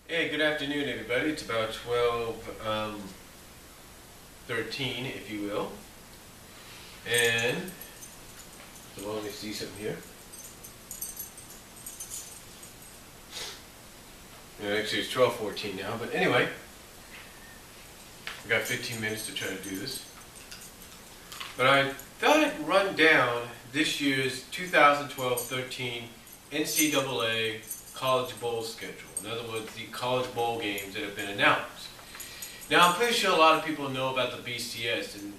Hey, good afternoon, everybody. It's about 12:13, if you will. And, so let me see something here. Yeah, actually, it's 12:14 now, but anyway, we got 15 minutes to try to do this. But I thought I'd run down this year's 2012-13 NCAA College Bowl schedule. In other words, the college bowl games that have been announced. Now, I'm pretty sure a lot of people know about the BCS, and,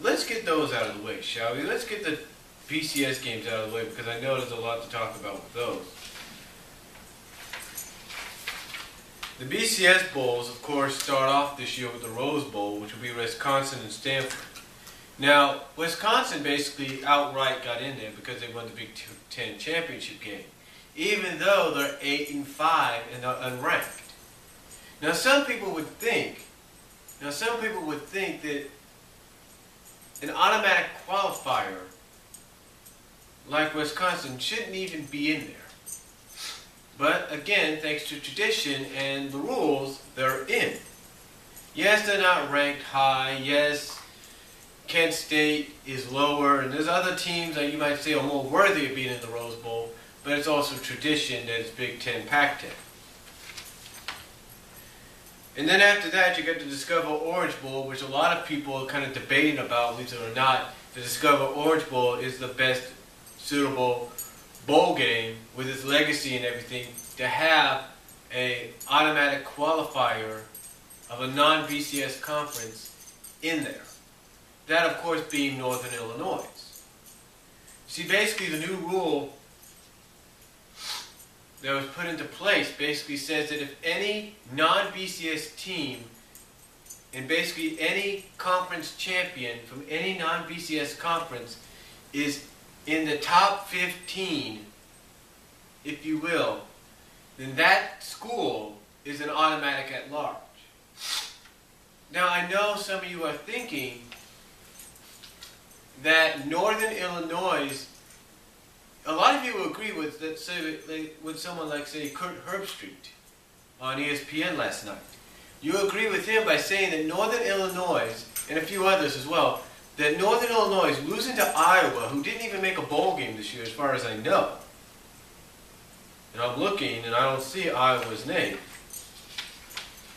let's get those out of the way, shall we? Let's get the BCS games out of the way, because I know there's a lot to talk about with those. The BCS Bowls, of course, start off this year with the Rose Bowl, which will be Wisconsin and Stanford. Now, Wisconsin basically outright got in there because they won the Big Ten championship game, even though they're 8-5 and they're unranked. Now, some people would think that an automatic qualifier like Wisconsin shouldn't even be in there. But again, thanks to tradition and the rules, they're in. Yes, they're not ranked high. Yes, Kent State is lower, and there's other teams that you might say are more worthy of being in the Rose Bowl, but it's also tradition that it's Big Ten, Pac-10. And then after that, you get the Discover Orange Bowl, which a lot of people are kind of debating about, believe it or not. The Discover Orange Bowl is the best suitable bowl game with its legacy and everything to have a automatic qualifier of a non-BCS conference in there. That, of course, being Northern Illinois. See, basically the new rule that was put into place basically says that if any non-BCS team and basically any conference champion from any non-BCS conference is in the top 15, if you will, then that school is an automatic at large. Now, I know some of you are thinking that Northern Illinois, a lot of you will agree with that, say, with someone like, say, Kurt Herbstreit on ESPN last night. You agree with him by saying that Northern Illinois, and a few others as well, that Northern Illinois losing to Iowa, who didn't even make a bowl game this year as far as I know. And I'm looking and I don't see Iowa's name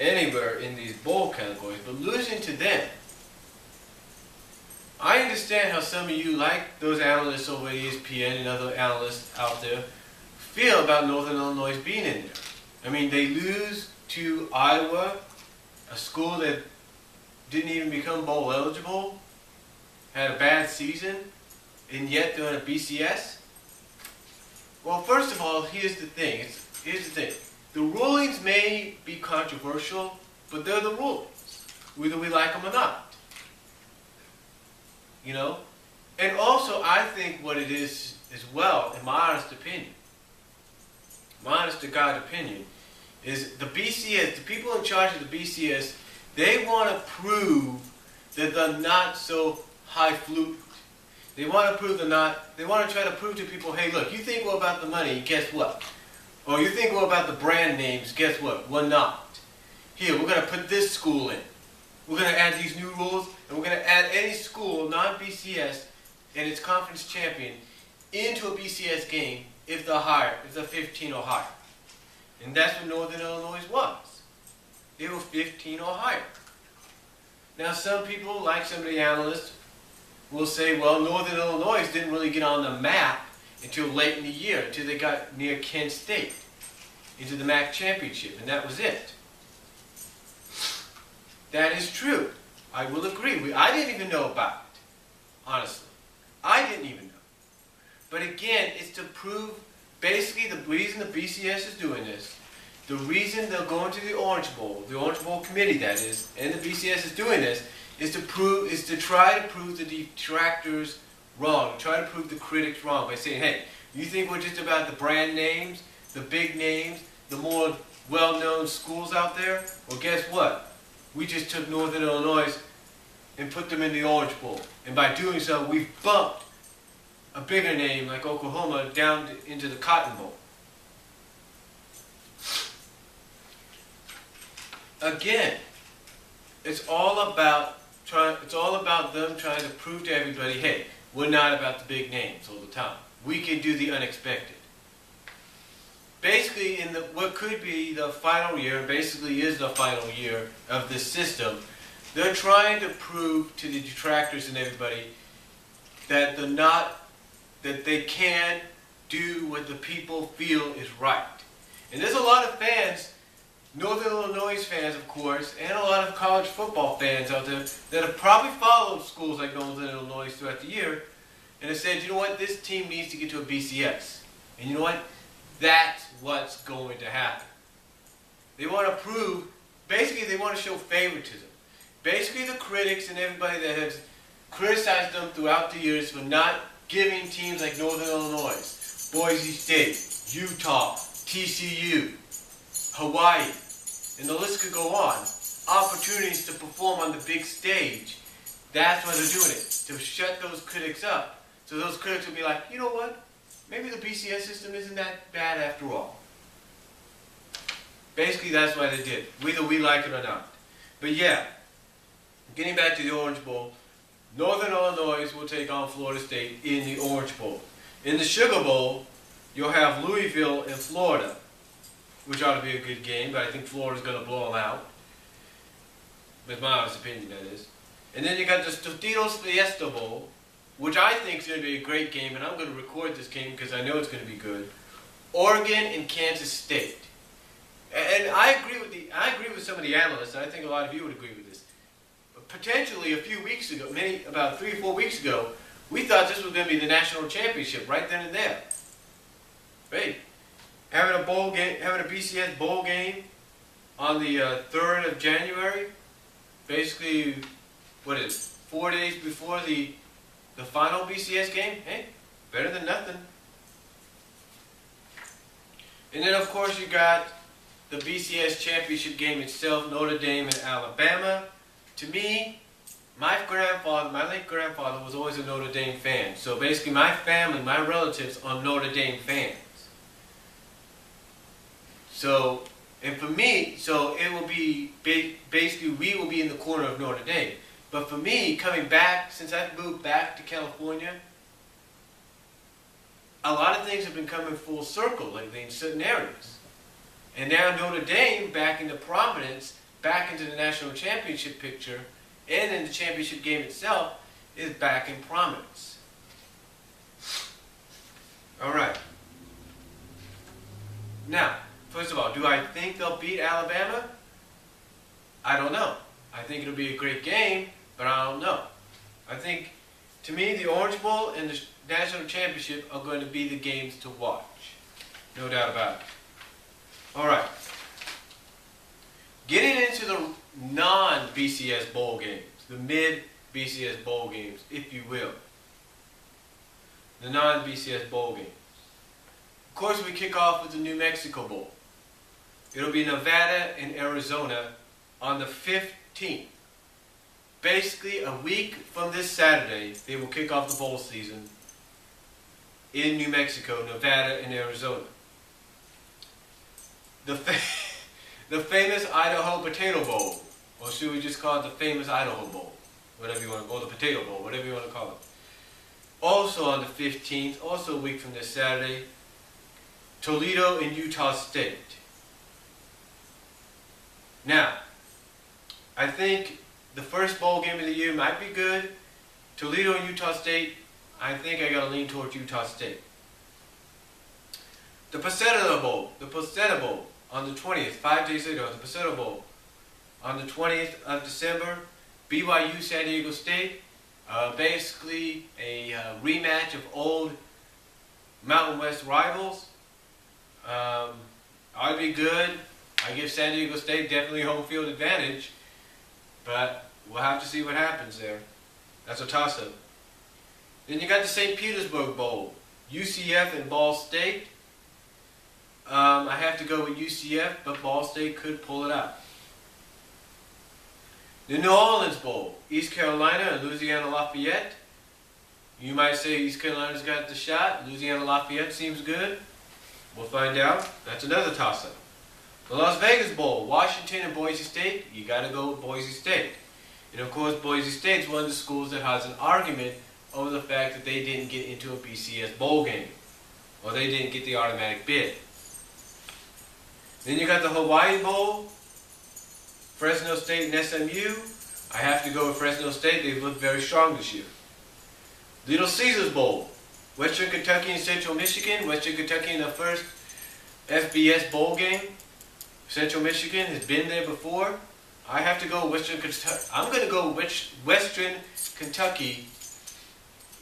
anywhere in these bowl categories, but losing to them, I understand how some of you, like those analysts over at ESPN and other analysts out there, feel about Northern Illinois being in there. I mean, they lose to Iowa, a school that didn't even become bowl eligible, had a bad season, and yet they're in a BCS? Well, first of all, here's the thing. The rulings may be controversial, but they're the rulings, whether we like them or not. And also, I think what it is as well, in my honest opinion, my honest to God opinion, is the BCS, the people in charge of the BCS, they want to prove that they're not so highfalutin. They want to try to prove to people, hey, look, you think well about the money, guess what? Or you think well about the brand names, guess what? We're not. Here, we're going to put this school in. We're going to add these new rules, and we're going to add any school, non-BCS, and its conference champion into a BCS game if they're higher, if they're 15 or higher. And that's what Northern Illinois was. They were 15 or higher. Now, some people, like some of the analysts, will say, well, Northern Illinois didn't really get on the map until late in the year, until they got near Kent State, into the MAC championship, and that was it. That is true. I will agree. I didn't even know about it, honestly. I didn't even know. But again, it's to prove, basically the reason the BCS is doing this, the reason they're going to the Orange Bowl committee that is, and the BCS is doing this, is to try to prove the detractors wrong, try to prove the critics wrong by saying, hey, you think we're just about the brand names, the big names, the more well-known schools out there? Well, guess what? We just took Northern Illinois and put them in the Orange Bowl. And by doing so, we've bumped a bigger name like Oklahoma down into the Cotton Bowl. again, it's all about them trying to prove to everybody, hey, we're not about the big names all the time. We can do the unexpected. Basically, in what could be the final year, basically is the final year of this system, they're trying to prove to the detractors and everybody that they can do what the people feel is right. And there's a lot of fans, Northern Illinois fans, of course, and a lot of college football fans out there that have probably followed schools like Northern Illinois throughout the year and have said, you know what, this team needs to get to a BCS. And you know what? That's what's going to happen. They want to prove, basically they want to show favoritism. Basically the critics and everybody that has criticized them throughout the years for not giving teams like Northern Illinois, Boise State, Utah, TCU, Hawaii, and the list could go on, opportunities to perform on the big stage. That's why they're doing it, to shut those critics up. So those critics will be like, you know what? Maybe the BCS system isn't that bad after all. Basically, that's why they did it, whether we like it or not. But yeah, getting back to the Orange Bowl, Northern Illinois will take on Florida State in the Orange Bowl. In the Sugar Bowl, you'll have Louisville and Florida, which ought to be a good game, but I think Florida's going to blow them out. With my honest opinion, that is. And then you got the Tostitos Fiesta Bowl, which I think is going to be a great game, and I'm going to record this game because I know it's going to be good. Oregon and Kansas State. And I agree with some of the analysts, and I think a lot of you would agree with this. Potentially a few weeks ago, about 3 or 4 weeks ago, we thought this was going to be the national championship right then and there. Right? Having a bowl game, having a BCS bowl game on the 3rd of January, basically, 4 days before the final BCS game? Hey, better than nothing. And then, of course, you got the BCS championship game itself, Notre Dame and Alabama. To me, my late grandfather was always a Notre Dame fan. So basically, my family, my relatives are Notre Dame fans. So, and for me, so it will be, basically, we will be in the corner of Notre Dame. But for me, coming back, since I've moved back to California, a lot of things have been coming full circle lately in certain areas. And now Notre Dame, back into prominence, back into the national championship picture, and in the championship game itself, is back in prominence. All right. Now, first of all, do I think they'll beat Alabama? I don't know. I think it'll be a great game, but I don't know. I think, to me, the Orange Bowl and the National Championship are going to be the games to watch. No doubt about it. All right. Getting into the non-BCS bowl games, the mid-BCS bowl games, if you will. The non-BCS bowl games. Of course, we kick off with the New Mexico Bowl. It'll be Nevada and Arizona on the 15th. Basically, a week from this Saturday, they will kick off the bowl season in New Mexico, Nevada, and Arizona. The famous Idaho Potato Bowl, or should we just call it the famous Idaho Bowl, whatever you want, or the Potato Bowl, whatever you want to call it. Also on the 15th, also a week from this Saturday, Toledo and Utah State. Now, I think the first bowl game of the year might be good. Toledo and Utah State, I think I got to lean towards Utah State. The Poseta Bowl on the 20th, 5 days later, the Poseta Bowl on the 20th of December, BYU San Diego State, basically a rematch of old Mountain West rivals. Ought to be good. I give San Diego State definitely home field advantage, but we'll have to see what happens there. That's a toss-up. Then you got the St. Petersburg Bowl, UCF and Ball State. I have to go with UCF, but Ball State could pull it out. The New Orleans Bowl, East Carolina and Louisiana Lafayette. You might say East Carolina's got the shot. Louisiana Lafayette seems good. We'll find out. That's another toss-up. The Las Vegas Bowl, Washington and Boise State, you got to go with Boise State. And of course, Boise State's one of the schools that has an argument over the fact that they didn't get into a BCS bowl game, or they didn't get the automatic bid. Then you got the Hawaii Bowl, Fresno State and SMU. I have to go with Fresno State. They've looked very strong this year. Little Caesars Bowl, Western Kentucky and Central Michigan. Western Kentucky in the first FBS bowl game. Central Michigan has been there before. I have to go Western Kentucky. I'm going to go Western Kentucky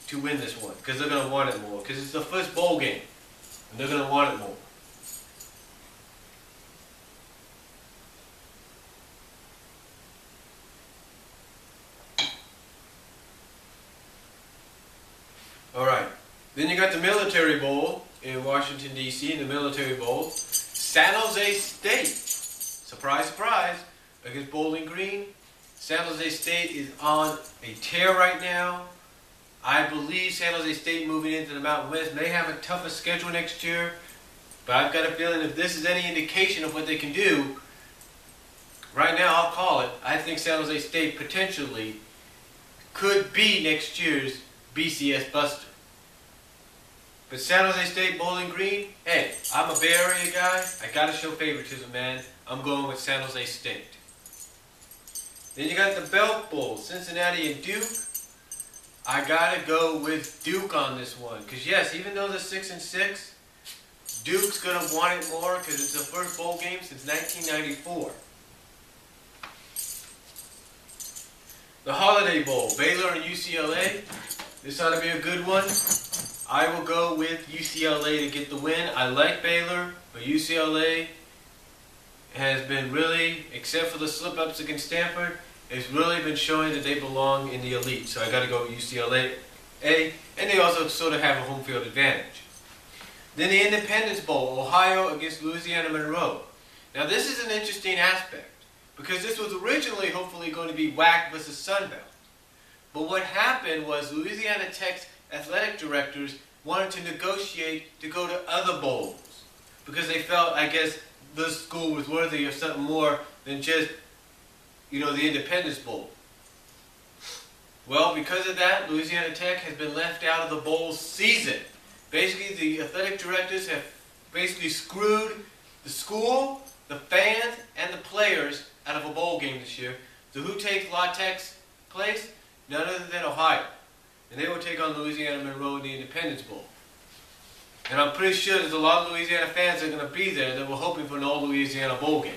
to win this one because they're going to want it more. Because it's the first bowl game, and they're going to want it more. All right. Then you got the Military Bowl in Washington, D.C., in the Military Bowl. San Jose State, surprise, surprise, against Bowling Green. San Jose State is on a tear right now. I believe San Jose State moving into the Mountain West may have a tougher schedule next year, but I've got a feeling if this is any indication of what they can do, right now I'll call it. I think San Jose State potentially could be next year's BCS buster. But San Jose State, Bowling Green, hey, I'm a Bay Area guy. I got to show favoritism, man. I'm going with San Jose State. Then you got the Belk Bowl, Cincinnati and Duke. I got to go with Duke on this one. Because, yes, even though they're 6-6, Duke's going to want it more because it's the first bowl game since 1994. The Holiday Bowl, Baylor and UCLA. This ought to be a good one. I will go with UCLA to get the win. I like Baylor, but UCLA has been really, except for the slip-ups against Stanford, has really been showing that they belong in the elite. So I got to go with UCLA. And they also sort of have a home field advantage. Then the Independence Bowl, Ohio against Louisiana Monroe. Now this is an interesting aspect because this was originally hopefully going to be WAC versus Sun Belt. But what happened was Louisiana Tech's athletic directors wanted to negotiate to go to other bowls because they felt, I guess, the school was worthy of something more than just, the Independence Bowl. Well, because of that, Louisiana Tech has been left out of the bowl season. Basically, the athletic directors have basically screwed the school, the fans, and the players out of a bowl game this year. So who takes La Tech's place? None other than Ohio. And they will take on Louisiana Monroe in the Independence Bowl. And I'm pretty sure there's a lot of Louisiana fans that are going to be there that were hoping for an all-Louisiana bowl game.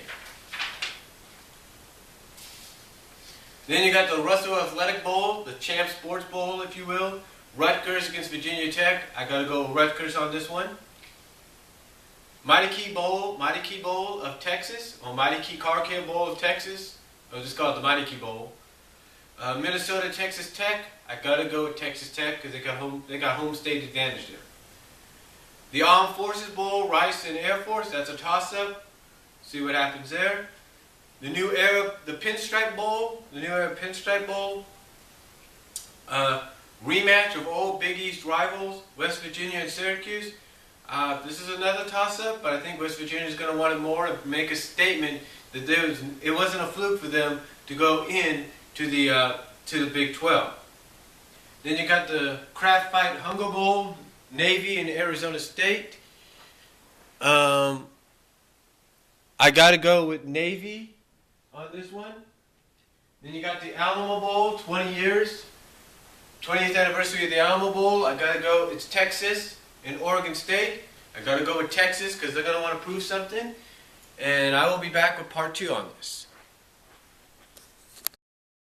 Then you got the Russell Athletic Bowl, the Champ Sports Bowl, if you will. Rutgers against Virginia Tech. I got to go with Rutgers on this one. Mighty Key Bowl of Texas, or Mighty Key Car Care Bowl of Texas. I'll just call it the Mighty Key Bowl. Minnesota, Texas Tech. I gotta go with Texas Tech because they got home state advantage there. The Armed Forces Bowl, Rice and Air Force. That's a toss-up. See what happens there. The new era, the Pinstripe Bowl. Rematch of old Big East rivals, West Virginia and Syracuse. This is another toss-up, but I think West Virginia is going to want it more to make a statement that it wasn't a fluke for them to go in to the Big 12. Then you got the Kraft Fight Hunger Bowl, Navy and Arizona State. I got to go with Navy on this one. Then you got the Alamo Bowl, 20 years. 20th anniversary of the Alamo Bowl. I got to go, it's Texas and Oregon State. I got to go with Texas because they're going to want to prove something. And I will be back with part 2 on this.